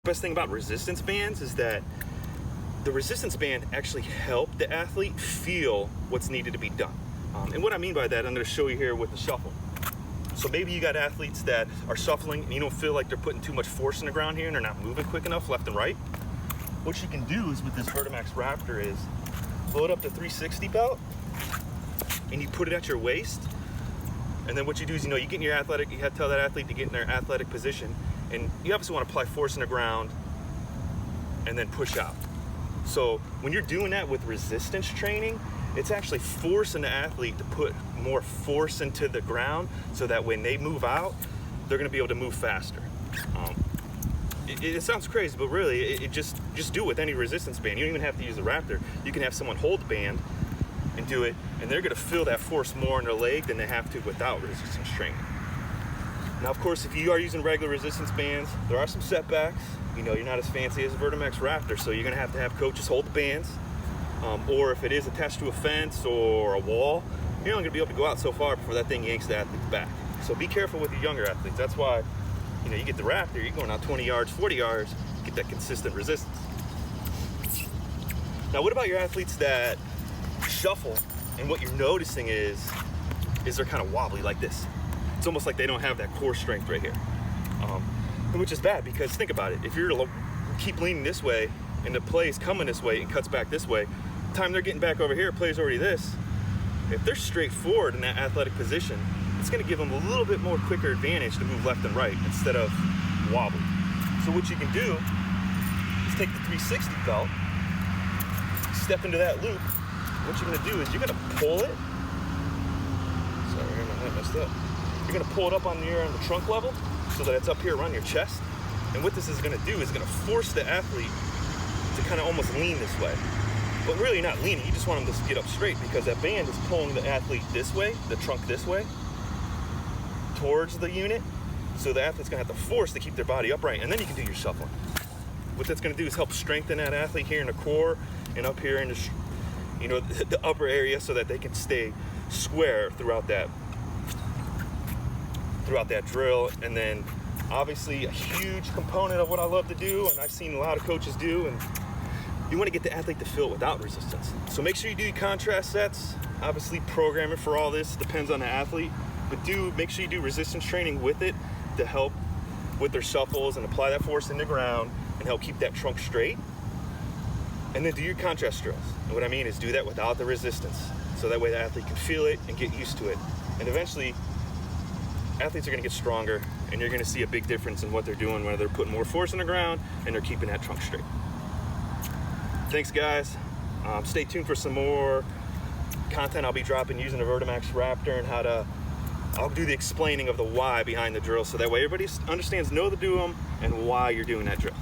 Best thing about resistance bands is that the resistance band actually help the athlete feel what's needed to be done. And what I mean by that, I'm going to show you here with the shuffle. So maybe you got athletes that are shuffling and you don't feel like they're putting too much force in the ground here and they're not moving quick enough left and right. What you can do is with this Vertimax Raptor is load up the 360 belt and you put it at your waist. And then what you do is, you get in your athletic, you have to tell that athlete to get in their athletic position. And you obviously want to apply force in the ground and then push out. So when you're doing that with resistance training, it's actually forcing the athlete to put more force into the ground so that when they move out, they're going to be able to move faster. It sounds crazy, but really, just do it with any resistance band. You don't even have to use a Raptor. You can have someone hold the band and do it, and they're going to feel that force more in their leg than they have to without resistance training. Now, of course, if you are using regular resistance bands, there are some setbacks. You're not as fancy as a Vertimax Raptor, so you're going to have coaches hold the bands. Or if it is attached to a fence or a wall, you're only going to be able to go out so far before that thing yanks the athlete's back. So be careful with your younger athletes. That's why, you get the Raptor, you're going out 20 yards, 40 yards, get that consistent resistance. Now, what about your athletes that shuffle, and what you're noticing is they're kind of wobbly like this. It's almost like they don't have that core strength right here, which is bad because think about it. If you're to keep leaning this way and the play is coming this way and cuts back this way, the time they're getting back over here, play's already this. If they're straight forward in that athletic position, it's going to give them a little bit more quicker advantage to move left and right instead of wobbly. So what you can do is take the 360 belt, step into that loop. What you're going to do is you're going to pull it. Sorry, my hand messed up. You're going to pull it up on the trunk level so that it's up here around your chest. And what this is going to do is going to force the athlete to kind of almost lean this way. But really not leaning, you just want them to get up straight because that band is pulling the athlete this way, the trunk this way, towards the unit. So the athlete's going to have to force to keep their body upright, and then you can do your shuffling. What that's going to do is help strengthen that athlete here in the core and up here in the upper area so that they can stay square throughout that drill. And then obviously a huge component of what I love to do, and I've seen a lot of coaches do, and you want to get the athlete to feel it without resistance. So make sure you do your contrast sets. Obviously programming for all this depends on the athlete, but make sure you do resistance training with it to help with their shuffles and apply that force in the ground and help keep that trunk straight. And then do your contrast drills. And what I mean is do that without the resistance, so that way the athlete can feel it and get used to it. And eventually, athletes are going to get stronger, and you're going to see a big difference in what they're doing when they're putting more force on the ground and they're keeping that trunk straight. Thanks, guys. Stay tuned for some more content I'll be dropping using the Vertimax Raptor and I'll do the explaining of the why behind the drill, so that way everybody understands, know to do them, and why you're doing that drill.